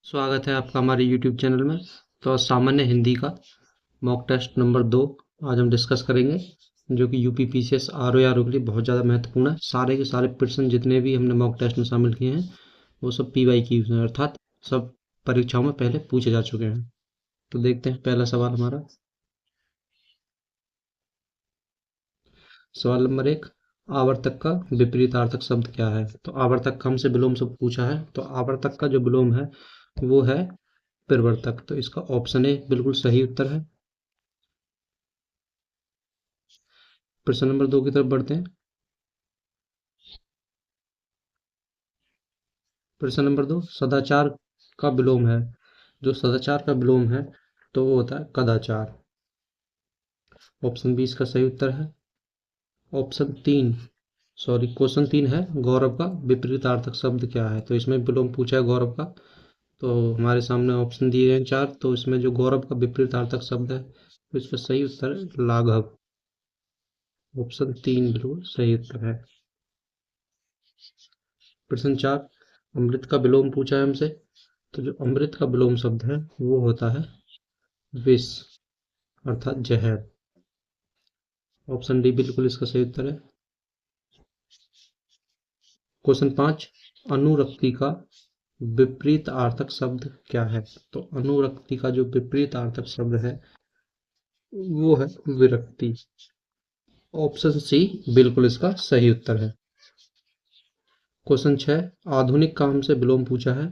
स्वागत है आपका हमारे YouTube चैनल में। तो सामान्य हिंदी का मॉक टेस्ट नंबर 2 आज हम डिस्कस करेंगे, जो कि UP PCS R O R O के लिए बहुत ज़्यादा महत्वपूर्ण है। सारे के सारे प्रश्न जितने भी हमने मॉक टेस्ट में शामिल किए हैं वो सब PYQ हैं, अर्थात सब परीक्षाओं में पहले पूछे जा चुके हैं। तो देखते हैं पहला सवाल हमारा। सवाल नंबर 1, आवर्तक का विपरीतार्थक शब्द क्या है? तो आवर्तक का हमसे विलोम शब्द पूछा है, तो आवर्तक का जो विलोम है वो है प्रवर्तक। तो इसका ऑप्शन ए बिल्कुल सही उत्तर है। प्रश्न नंबर 2 की तरफ बढ़ते हैं। प्रश्न नंबर 2, सदाचार का विलोम है। जो सदाचार का विलोम है तो वो होता है कदाचार। ऑप्शन बी इसका सही उत्तर है। ऑप्शन 3, सॉरी, क्वेश्चन 3 है, गौरव का विपरीतार्थक शब्द क्या है? तो इसमें विलोम पूछा है गौरव का। तो हमारे सामने ऑप्शन दिए हैं 4, तो इसमें जो गौरव का विपरीतार्थक शब्द है तो इसका सही उत्तर है लाघव। ऑप्शन 3 बिल्कुल सही उत्तर है। प्रश्न 4, अमृत का विलोम पूछा है हमसे। तो जो अमृत का विलोम शब्द है वो होता है विष, अर्थात जहर। ऑप्शन डी बिल्कुल इसका सही उत्तर है। क्वेश्चन 5, अनुरक्ति का विपरीत आर्थक शब्द क्या है? तो अनुरक्ति का जो विपरीत आर्थक शब्द है वो है विरक्ति। ऑप्शन सी बिल्कुल इसका सही उत्तर है। क्वेश्चन 6, आधुनिक का हमसे विलोम पूछा है।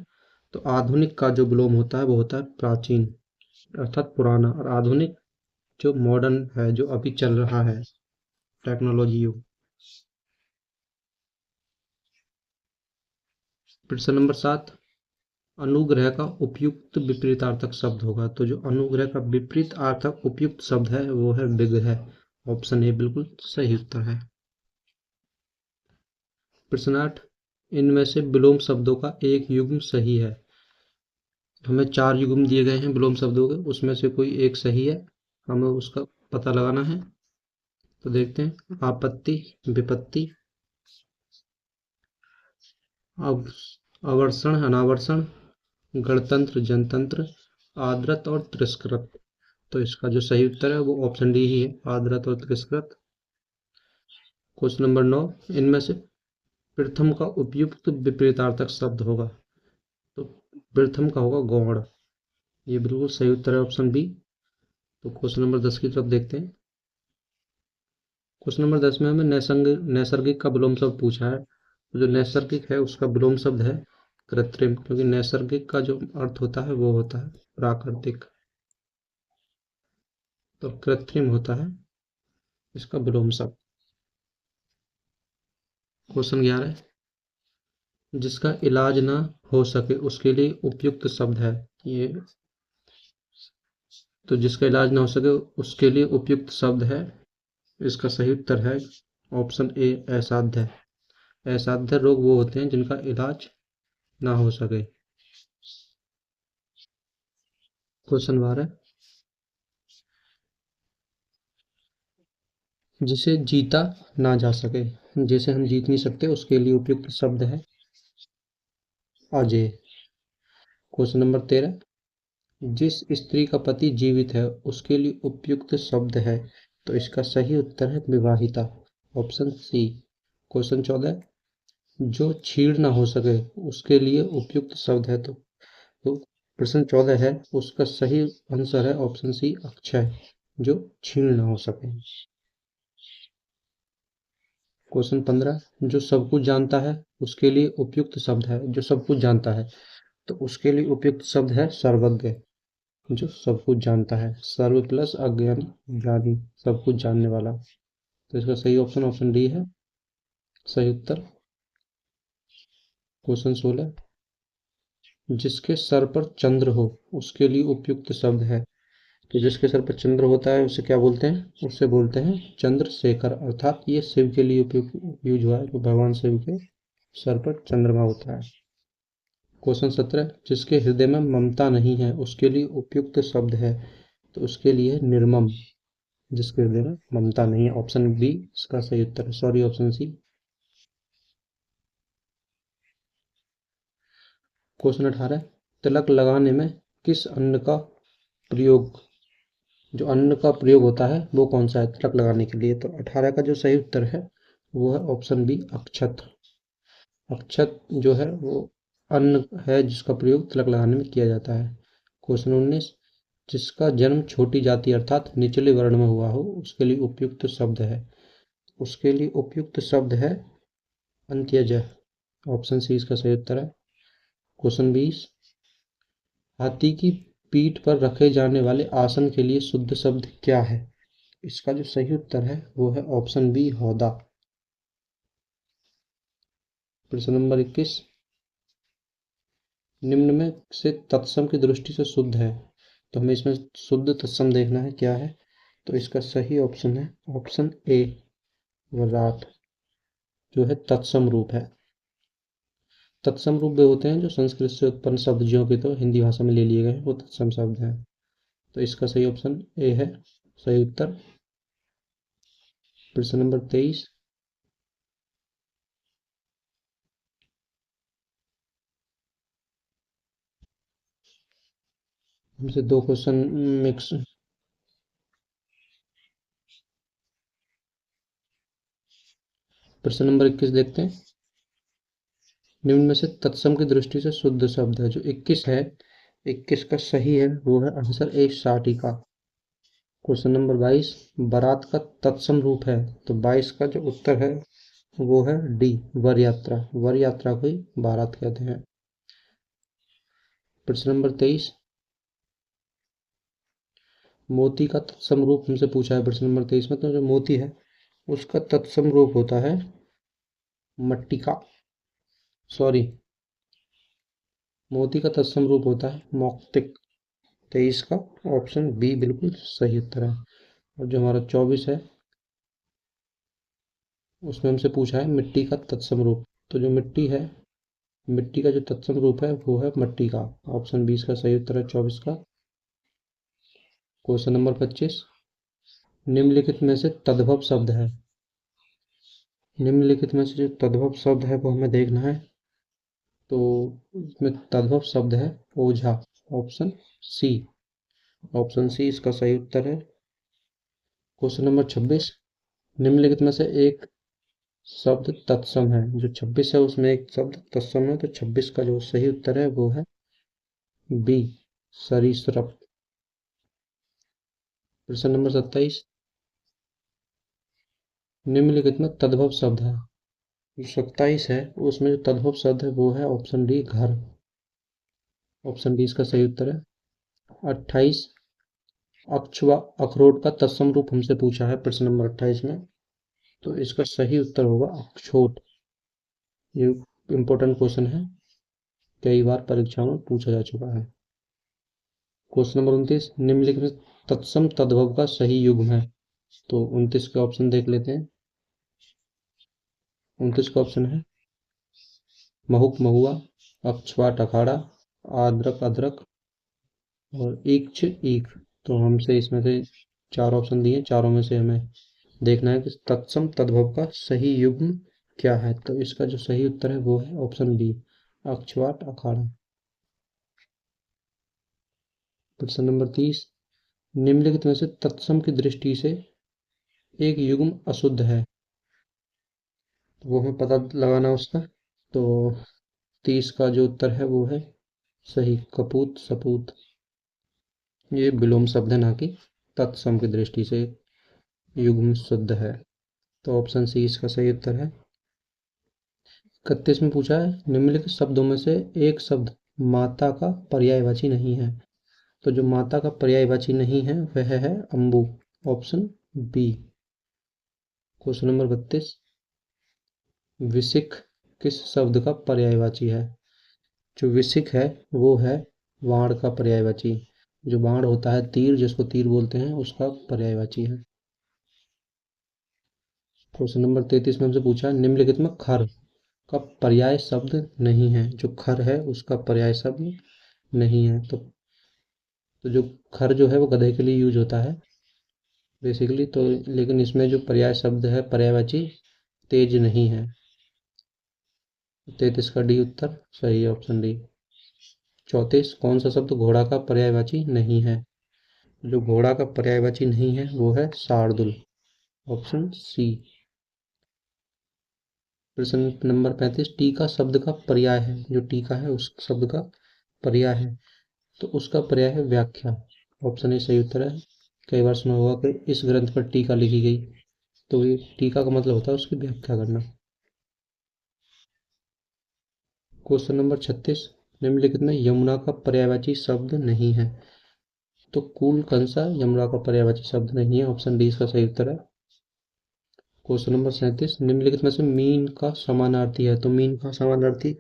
तो आधुनिक का जो विलोम होता है वो होता है प्राचीन, अर्थात पुराना। और आधुनिक जो मॉडर्न है, जो अभी चल रहा है, टेक्नोलॉजी युग। प्रश्न नंबर 7, अनुग्रह का उपयुक्त विपरीतार्थक शब्द होगा। तो जो अनुग्रह का विपरीत अर्थक उपयुक्त शब्द है वो है विग्रह। ऑप्शन ए बिल्कुल सही उत्तर है। प्रश्न 8, इनमें से विलोम शब्दों का एक युग्म सही है। हमें 4 युग्म दिए गए हैं विलोम शब्दों के, उसमें से कोई एक सही है, हमें उसका पता लगाना है। तो देखते हैं, आपत्ति, विपत्ति, अब अवर्षण, अनावर्षण, गणतंत्र, जनतंत्र, आदृत और तिरस्कृत। तो इसका जो सही उत्तर है वो ऑप्शन डी ही है, आदृत और तिरस्कृत। क्वेश्चन नंबर 9, इनमें से प्रथम का उपयुक्त विपरीतार्थक शब्द होगा। तो प्रथम का होगा गौण। ये बिल्कुल सही उत्तर है, ऑप्शन बी। तो क्वेश्चन नंबर 10 की तरफ देखते हैं। क्वेश्चन नंबर 10 में हमें नैसर्गिक का विलोम शब्द पूछा है। तो जो नैसर्गिक है उसका विलोम शब्द है कृत्रिम, क्योंकि नैसर्गिक का जो अर्थ होता है वो होता है प्राकृतिक, तो कृत्रिम होता है इसका विलोम शब्द। क्वेश्चन 11, जिसका इलाज ना हो सके उसके लिए उपयुक्त शब्द है। ये तो जिसका इलाज ना हो सके उसके लिए उपयुक्त शब्द है, इसका सही उत्तर है ऑप्शन ए, असाध्य। असाध्य रोग वो होते हैं जिनका इलाज ना हो सके। क्वेश्चन 12, जिसे जीता ना जा सके, जिसे हम जीत नहीं सकते उसके लिए उपयुक्त शब्द है अजय। क्वेश्चन नंबर 13, जिस स्त्री का पति जीवित है उसके लिए उपयुक्त शब्द है। तो इसका सही उत्तर है विवाहिता। Option C. क्वेश्चन 14, जो छीड़ ना हो सके उसके लिए उपयुक्त शब्द है। तो प्रश्न 14 है, उसका सही आंसर है ऑप्शन सी, अक्षय, जो छीण ना हो सके। क्वेश्चन 15, जो सब कुछ जानता है उसके लिए उपयुक्त शब्द है। जो सब कुछ जानता है तो उसके लिए उपयुक्त शब्द है सर्वज्ञ, जो सब कुछ जानता है। सर्व प्लस अज्ञानी, ज्ञानी, सब कुछ जानने वाला। तो इसका सही ऑप्शन ऑप्शन डी है, सही उत्तर। क्वेश्चन 16, जिसके सर पर चंद्र हो उसके लिए उपयुक्त शब्द है। तो जिसके सर पर चंद्र होता है उसे क्या बोलते हैं? उससे बोलते हैं चंद्रशेखर, अर्थात ये शिव के लिए उपयुक्त यूज हुआ है, जो भगवान शिव के सर पर चंद्रमा होता है। क्वेश्चन 17, जिसके हृदय में ममता नहीं है उसके लिए उपयुक्त शब्द है। तो उसके लिए निर्मम, जिसके हृदय में ममता नहीं है। ऑप्शन बी इसका सही उत्तर है, सॉरी, ऑप्शन सी। क्वेश्चन 18, तिलक लगाने में किस अन्न का प्रयोग, जो अन्न का प्रयोग होता है वो कौन सा है तिलक लगाने के लिए? तो 18 का जो सही उत्तर है वो है ऑप्शन बी, अक्षत। अक्षत जो है वो अन्न है जिसका प्रयोग तिलक लगाने में किया जाता है। क्वेश्चन 19, जिसका जन्म छोटी जाति अर्थात निचले वर्ण में हुआ हो उसके लिए उपयुक्त शब्द है। उसके लिए उपयुक्त शब्द है अंत्यज। ऑप्शन सी इसका सही उत्तर है। क्वेश्चन 20, हाथी की पीठ पर रखे जाने वाले आसन के लिए शुद्ध शब्द क्या है? इसका जो सही उत्तर है वो है ऑप्शन बी, हौदा। प्रश्न नंबर 21, निम्न में से तत्सम की दृष्टि से शुद्ध है, तो हमें इसमें शुद्ध तत्सम देखना है क्या है। तो इसका सही ऑप्शन है ऑप्शन ए, विराट, जो है तत्सम रूप है। तत्सम रूप वे होते हैं जो संस्कृत से उत्पन्न शब्द जो कि तो हिंदी भाषा में ले लिए गए हैं वो तत्सम शब्द हैं। तो इसका सही ऑप्शन ए है सही उत्तर। प्रश्न नंबर 23, हमसे दो क्वेश्चन मिक्स। प्रश्न नंबर 21 देखते हैं। निम्न में से तत्सम की दृष्टि से शुद्ध शब्द है, जो 21 है, 21 का सही है वो है आंसर ए, साटिका। क्वेश्चन नंबर 22, बारात का तत्सम रूप है, तो 22 का जो उत्तर है वो है डी, वर यात्रा। वर यात्रा को ही बारात कहते हैं। प्रश्न नंबर 23, मोती का तत्सम रूप हमसे पूछा है प्रश्न नंबर 23 में। तो जो मोती है उसका तत्सम रूप होता है मट्टिका, सॉरी, मोती का तत्सम रूप होता है मौक्तिक। 23 का ऑप्शन बी बिल्कुल सही उत्तर है। और जो हमारा 24 है उसमें हमसे पूछा है मिट्टी का तत्सम रूप, तो जो मिट्टी है, मिट्टी का जो तत्सम रूप है वो है मट्टी का। ऑप्शन 20 का सही उत्तर है 24 का। क्वेश्चन नंबर 25, निम्नलिखित में से तद्भव शब्द है। निम्नलिखित में से जो तद्भव शब्द है वो हमें देखना है। तो इसमें तद्भव शब्द है ओझा। ऑप्शन सी, ऑप्शन सी इसका सही उत्तर है। क्वेश्चन नंबर 26, निम्नलिखित में से एक शब्द तत्सम है। जो 26 है उसमें एक शब्द तत्सम है, तो 26 का जो सही उत्तर है वो है बी, सरीसृप। प्रश्न नंबर 27, निम्नलिखित में तद्भव शब्द है। जो 27 है उसमें जो तद्भव शब्द है वो है ऑप्शन डी, घर। ऑप्शन डी इसका सही उत्तर है। 28, अक्षवा अखरोट का तत्सम रूप हमसे पूछा है प्रश्न नंबर 28 में, तो इसका सही उत्तर होगा अक्षोट। ये इंपॉर्टेंट क्वेश्चन है, कई बार परीक्षा में पूछा जा चुका है। क्वेश्चन नंबर 29, निम्नलिखित में तत्सम तद्भव का सही युग्म है। तो 29 के ऑप्शन देख लेते हैं। 29 का ऑप्शन है महुक महुआ, अक्षवाट अखाड़ा, आद्रक अदरक और ईक्ष ईख। तो हमसे इसमें से चार ऑप्शन दिए, चारों में से हमें देखना है कि तत्सम तद्भव का सही युग्म क्या है। तो इसका जो सही उत्तर है वो है ऑप्शन बी, अक्षवाट अखाड़ा। प्रश्न नंबर 30, निम्नलिखित में से तत्सम की दृष्टि से एक युग्म अशुद्ध है, तो वो हमें पता लगाना उसका। तो 30 का जो उत्तर है वो है सही, कपूत सपूत। ये विलोम शब्द है ना कि तत्सम की दृष्टि से युग्म शुद्ध है। तो ऑप्शन सी इसका सही उत्तर है। 31 में पूछा है निम्नलिखित शब्दों में से एक शब्द माता का पर्यायवाची नहीं है। तो जो माता का पर्यायवाची नहीं है वह है अम्बु। Option B. क्वेश्चन नंबर 32, विसिख किस शब्द का पर्यायवाची है? जो विसिख है वो है वाण का पर्यायवाची। जो बाण होता है तीर, जिसको तीर बोलते हैं, उसका पर्यायवाची है। क्वेश्चन नंबर 33 में हमसे पूछा है निम्नलिखित में खर का पर्याय शब्द नहीं है। जो खर है उसका पर्याय शब्द नहीं है। तो जो खर जो है वो गधे के लिए यूज होता है बेसिकली, तो लेकिन इसमें जो पर्याय शब्द है पर्यायवाची तेज नहीं है। 33 का डी उत्तर सही है, ऑप्शन डी। 34 कौन सा शब्द घोड़ा का पर्यायवाची नहीं है? जो घोड़ा का पर्यायवाची नहीं है वो है शार्दुल, ऑप्शन सी। प्रश्न नंबर 35 टीका शब्द का पर्याय है, जो टीका है उस शब्द का पर्याय है, तो उसका पर्याय है व्याख्या, ऑप्शन ए सही उत्तर है। कई बार सुना होगा कि इस ग्रंथ पर टीका लिखी गई, तो ये टीका का मतलब होता है उसकी व्याख्या करना। क्वेश्चन नंबर 36 निम्नलिखित में यमुना का पर्यायवाची शब्द नहीं है, तो कूल कंसा यमुना का पर्यायवाची शब्द नहीं है, ऑप्शन डी इसका सही उत्तर है। क्वेश्चन नंबर 37 निम्नलिखित में से मीन का समानार्थी है, तो मीन का समानार्थी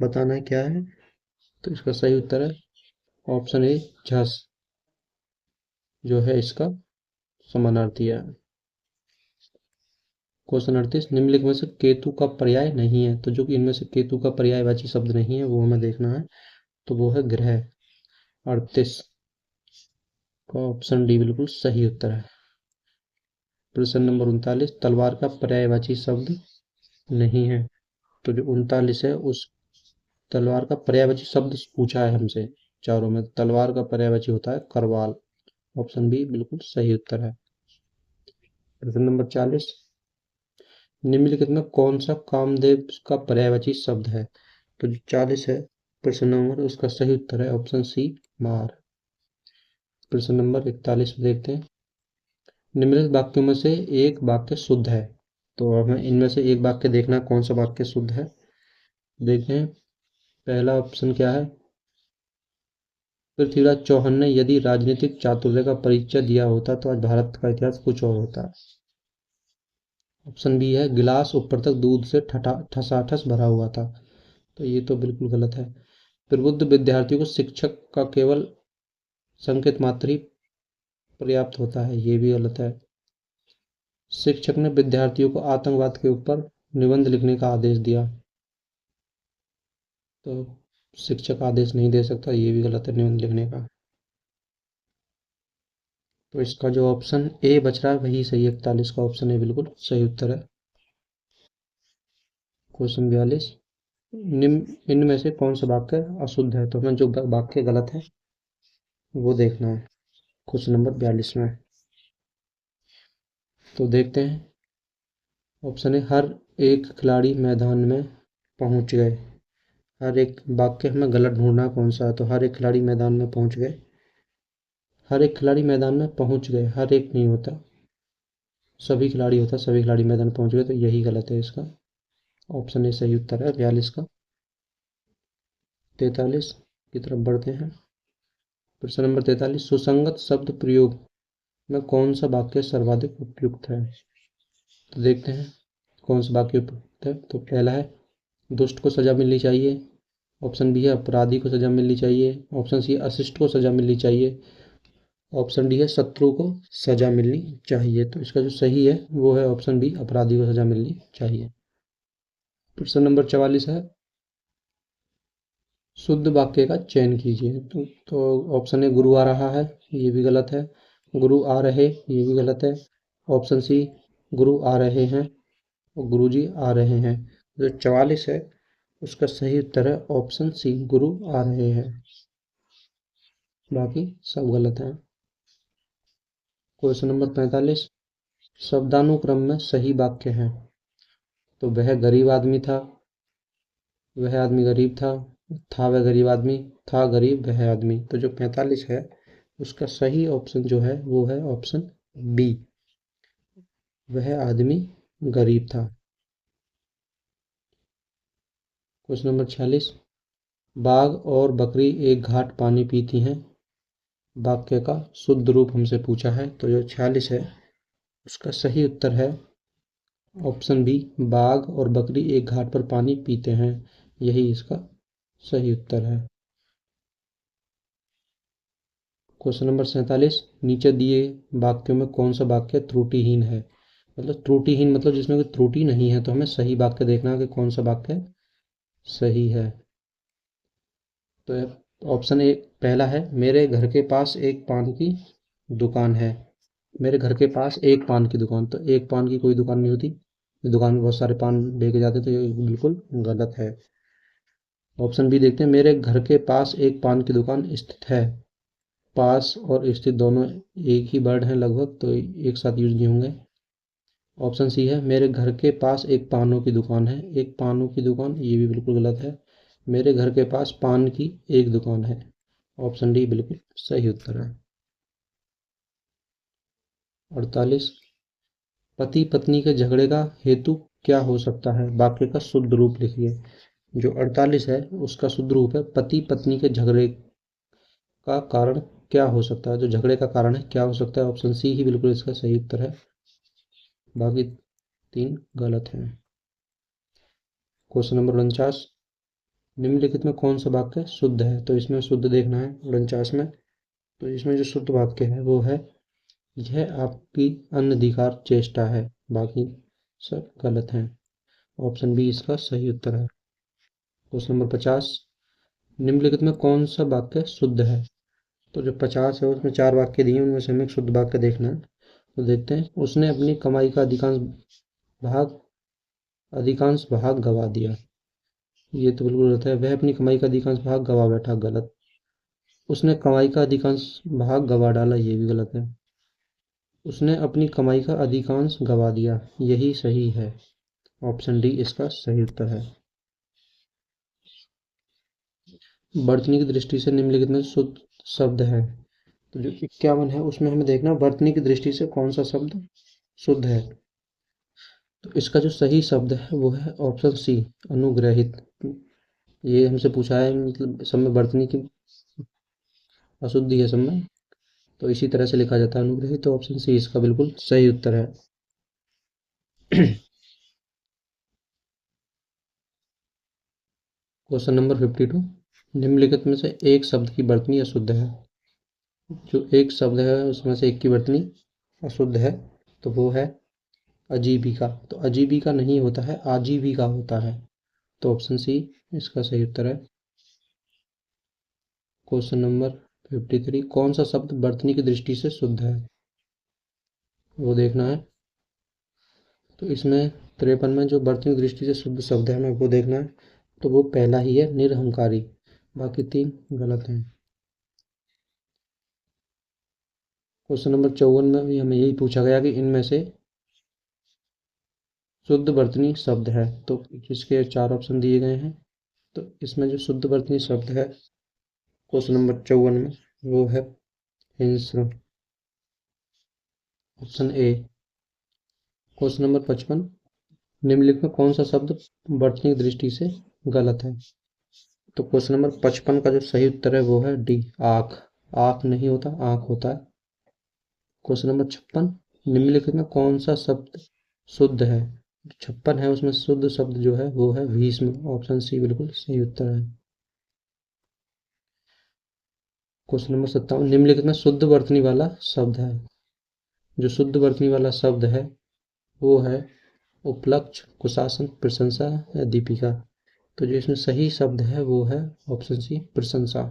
बताना है क्या है, तो इसका सही उत्तर है ऑप्शन ए झस, जो है इसका समानार्थी है। क्वेश्चन 38 निम्नलिखित में से केतु का पर्याय नहीं है, तो जो कि इनमें से केतु का पर्यायवाची शब्द नहीं है वो हमें देखना है, तो वो है ग्रह। 38 का ऑप्शन डी बिल्कुल सही उत्तर है। प्रश्न नंबर 39 तलवार का पर्यायवाची शब्द नहीं है, तो जो 39 है उस तलवार का पर्यायवाची शब्द पूछा है हमसे, चारों में तलवार का पर्यायवाची होता है करवाल, ऑप्शन बी बिल्कुल सही उत्तर है। प्रश्न नंबर 40 निम्नलिखित में कौन सा कामदेव का पर्यायवाची शब्द है, तो जो 40 है प्रश्न नंबर उसका सही उत्तर है ऑप्शन सी मार। प्रश्न नंबर 41 में देखते हैं निम्नलिखित वाक्यों में से एक वाक्य शुद्ध है, तो हमें इनमें से एक वाक्य देखना कौन सा वाक्य शुद्ध है। देखें पहला ऑप्शन क्या है, पृथ्वीराज चौहान ने यदि राजनीतिक चातुर्य का परिचय दिया होता तो आज भारत का इतिहास कुछ और होता। ऑप्शन बी है गिलास ऊपर तक दूध से ठसाठस भरा हुआ था, तो ये तो बिल्कुल गलत है। प्रबुद्ध विद्यार्थियों को शिक्षक का केवल संकेत मात्र ही पर्याप्त होता है, ये भी गलत है। शिक्षक ने विद्यार्थियों को आतंकवाद के ऊपर निबंध लिखने का आदेश दिया, तो शिक्षक आदेश नहीं दे सकता, ये भी गलत है निबंध लिखने का। तो इसका जो ऑप्शन ए बच रहा है वही सही, 41 का ऑप्शन ए बिल्कुल सही उत्तर है। क्वेश्चन 42 निम्न इनमें से कौन सा वाक्य अशुद्ध है, तो हमें जो वाक्य गलत है वो देखना है क्वेश्चन नंबर 42 में। तो देखते हैं ऑप्शन है हर एक खिलाड़ी मैदान में पहुंच गए, हर एक वाक्य हमें गलत ढूंढना कौन सा है, तो हर एक खिलाड़ी मैदान में पहुंच गए, हर एक खिलाड़ी मैदान में पहुंच गए, हर एक नहीं होता, सभी खिलाड़ी होता, सभी खिलाड़ी मैदान पहुंच गए, तो यही गलत है, इसका ऑप्शन ए सही उत्तर है 42 का। 43 की तरफ बढ़ते हैं। प्रश्न नंबर 43 सुसंगत शब्द प्रयोग में कौन सा वाक्य सर्वाधिक उपयुक्त है, तो देखते हैं कौन सा वाक्य उपयुक्त है। तो पहला है दुष्ट को सजा मिलनी चाहिए, ऑप्शन बी है अपराधी को सजा मिलनी चाहिए, ऑप्शन सी अशिष्ट को सजा मिलनी चाहिए, ऑप्शन डी है शत्रु को सजा मिलनी चाहिए, तो इसका जो सही है वो है ऑप्शन बी अपराधी को सजा मिलनी चाहिए। प्रश्न नंबर 44 है शुद्ध वाक्य का चयन कीजिए, तो ऑप्शन ए गुरु आ रहा है, ये भी गलत है। गुरु आ रहे, ये भी गलत है। ऑप्शन सी गुरु आ रहे हैं और गुरुजी आ रहे हैं, जो 44 है उसका सही उत्तर है ऑप्शन सी गुरु आ रहे हैं, बाकी सब गलत है। क्वेश्चन नंबर 45 शब्दानुक्रम में सही वाक्य है, तो वह गरीब आदमी था, वह आदमी गरीब था वह गरीब आदमी, था गरीब वह आदमी, तो जो 45 है उसका सही ऑप्शन जो है वो है ऑप्शन बी, वह आदमी गरीब था। क्वेश्चन नंबर 46 बाघ और बकरी एक घाट पानी पीती हैं, वाक्य का शुद्ध रूप हमसे पूछा है, तो जो 46 है उसका सही उत्तर है ऑप्शन बी बाघ और बकरी एक घाट पर पानी पीते हैं, यही इसका सही उत्तर है। क्वेश्चन नंबर 47 नीचे दिए वाक्यों में कौन सा वाक्य त्रुटिहीन है, मतलब त्रुटिहीन मतलब जिसमें कोई त्रुटि नहीं है, तो हमें सही वाक्य देखना है कि कौन सा वाक्य सही है। तो ऑप्शन ए पहला है मेरे घर के पास एक पान की दुकान है, मेरे घर के पास एक पान की दुकान, तो एक पान की कोई दुकान नहीं होती, दुकान में बहुत सारे पान बेचे जाते, तो ये बिल्कुल गलत है। ऑप्शन बी देखते हैं, मेरे घर के पास एक पान की दुकान स्थित है। पास और स्थित दोनों एक ही वर्ड हैं लगभग, तो एक साथ यूज नहीं होंगे। ऑप्शन सी है, मेरे घर के पास एक पानों की दुकान है। एक पानों की दुकान, ये भी बिल्कुल गलत है। मेरे घर के पास पान की एक दुकान है। ऑप्शन डी बिल्कुल सही उत्तर है। 48, पति पत्नी के झगड़े का हेतु क्या हो सकता है? वाक्य का शुद्ध रूप लिखिए। जो 48 है उसका शुद्ध रूप है, पति पत्नी के झगड़े का कारण क्या हो सकता है। जो झगड़े का कारण है क्या हो सकता है, ऑप्शन सी ही बिल्कुल इसका सही उत्तर है, बाकी तीन गलत हैं। क्वेश्चन नंबर 49, निम्नलिखित में कौन सा वाक्य शुद्ध है? तो इसमें शुद्ध देखना है 49 में। तो इसमें जो शुद्ध वाक्य है वो है, यह आपकी अनधिकार चेष्टा है। बाकी सब गलत हैं। ऑप्शन बी इसका सही उत्तर है। क्वेश्चन नंबर 50, निम्नलिखित में कौन सा वाक्य शुद्ध है? तो जो 50 है उसमें चार वाक्य दिए, उनमें से हमें एक शुद्ध वाक्य देखना है। तो देखते हैं, उसने अपनी कमाई का भाग अधिकांश भाग गवा दिया। ये तो बिल्कुल गलत है। वह अपनी कमाई का अधिकांश भाग गवा बैठा, गलत। उसने कमाई का अधिकांश भाग गवा डाला, ये भी गलत है। उसने अपनी कमाई का अधिकांश गवा दिया, यही सही है। ऑप्शन डी इसका सही उत्तर है। वर्तनी की दृष्टि से निम्नलिखित में शुद्ध शब्द है। तो जो 51 है उसमें हमें देखना वर्तनी की दृष्टि से कौन सा शब्द शुद्ध है। तो इसका जो सही शब्द है वो है ऑप्शन सी, अनुग्रहित। ये हमसे पूछा है, मतलब सब में वर्तनी की अशुद्धि है सब में, तो इसी तरह से लिखा जाता है अनुग्रहित। तो ऑप्शन सी इसका बिल्कुल सही उत्तर है। क्वेश्चन नंबर 52, निम्नलिखित में से एक शब्द की वर्तनी अशुद्ध है। जो एक शब्द है उसमें से एक की वर्तनी अशुद्ध है, तो वो है अजीविका। तो अजीविका नहीं होता है, आजीविका होता है। तो ऑप्शन सी इसका सही उत्तर है। क्वेश्चन नंबर 53, कौन सा शब्द वर्तनी की दृष्टि से शुद्ध है, वो देखना है। तो इसमें 53 में जो वर्तनी की दृष्टि से शुद्ध शब्द है हमें वो देखना है। तो वो पहला ही है, निरहंकारी। बाकी तीन गलत हैं। क्वेश्चन नंबर 54 में भी हमें यही पूछा गया कि इनमें से शुद्ध वर्तनी शब्द है, तो जिसके चार ऑप्शन दिए गए हैं। तो इसमें जो शुद्ध वर्तनी शब्द है क्वेश्चन नंबर 54 में वो है हिंस्र, ऑप्शन ए। क्वेश्चन नंबर 55, निम्नलिखित में कौन सा शब्द वर्तनी की दृष्टि से गलत है? तो क्वेश्चन नंबर 55 का जो सही उत्तर है वो है डी, आँख। आँख नहीं होता, आँख होता है। क्वेश्चन नंबर 56, निम्नलिखित में कौन सा शब्द शुद्ध है? 56 है उसमें शुद्ध शब्द जो है वो है भीष्म। ऑप्शन सी बिल्कुल सही उत्तर है। क्वेश्चन नंबर 57, निम्नलिखित में शुद्ध वर्तनी वाला शब्द है। जो शुद्ध वर्तनी वाला शब्द है वो है उपलक्ष, कुशासन, प्रशंसा या दीपिका। तो जो इसमें सही शब्द है वो है ऑप्शन सी, प्रशंसा।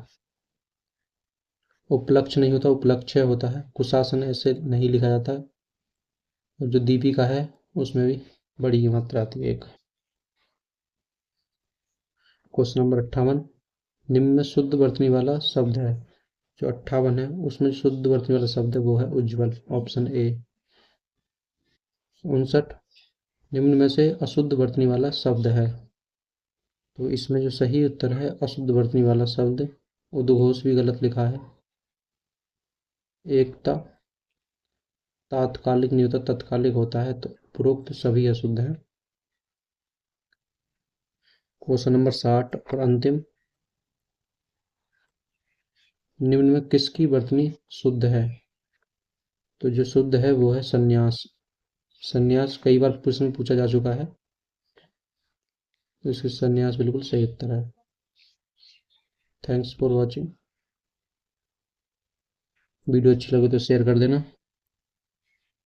उपलक्ष नहीं होता, उपलक्ष्य होता है। कुशासन ऐसे नहीं लिखा जाता है। और जो दीपिका है उसमें भी बड़ी की मात्रा आती है, एक। क्वेश्चन नंबर 58, निम्न में शुद्ध वर्तनी वाला शब्द है। जो 58 है उसमें शुद्ध वर्तनी वाला शब्द है वो है उज्जवल, ऑप्शन ए। 59, निम्न में से अशुद्ध वर्तनी वाला शब्द है। तो इसमें जो सही उत्तर है अशुद्ध वर्तनी वाला शब्द, उद्घोष भी गलत लिखा है। एकता, तात्कालिक नहीं होता, तत्कालिक होता है। तो उपरोक्त सभी अशुद्ध हैं। क्वेश्चन नंबर 60 और अंतिम, निम्न में किसकी वर्तनी शुद्ध है? तो जो शुद्ध है वो है संन्यास। संन्यास कई बार प्रश्न में पूछा जा चुका है, तो इसके संन्यास बिल्कुल सही उत्तर है। Thanks for watching. वीडियो अच्छी लगे तो शेयर कर देना।